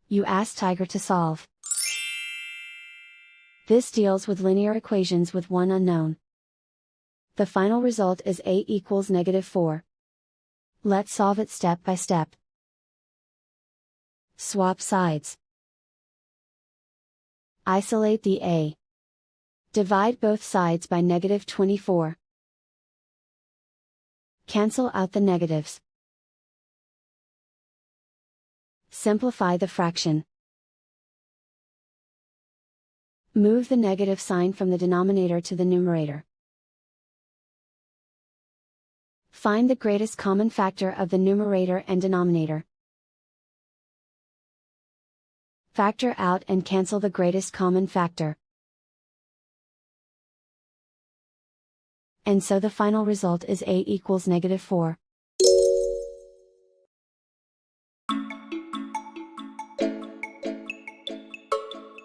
You ask Tiger to solve. This deals with linear equations with one unknown. The final result is a equals -4. Let's solve it step by step. Swap sides. Isolate the a. Divide both sides by -24. Cancel out the negatives. Simplify the fraction. Move the negative sign from the denominator to the numerator. Find the greatest common factor of the numerator and denominator. Factor out and cancel the greatest common factor. And so the final result is a equals -4.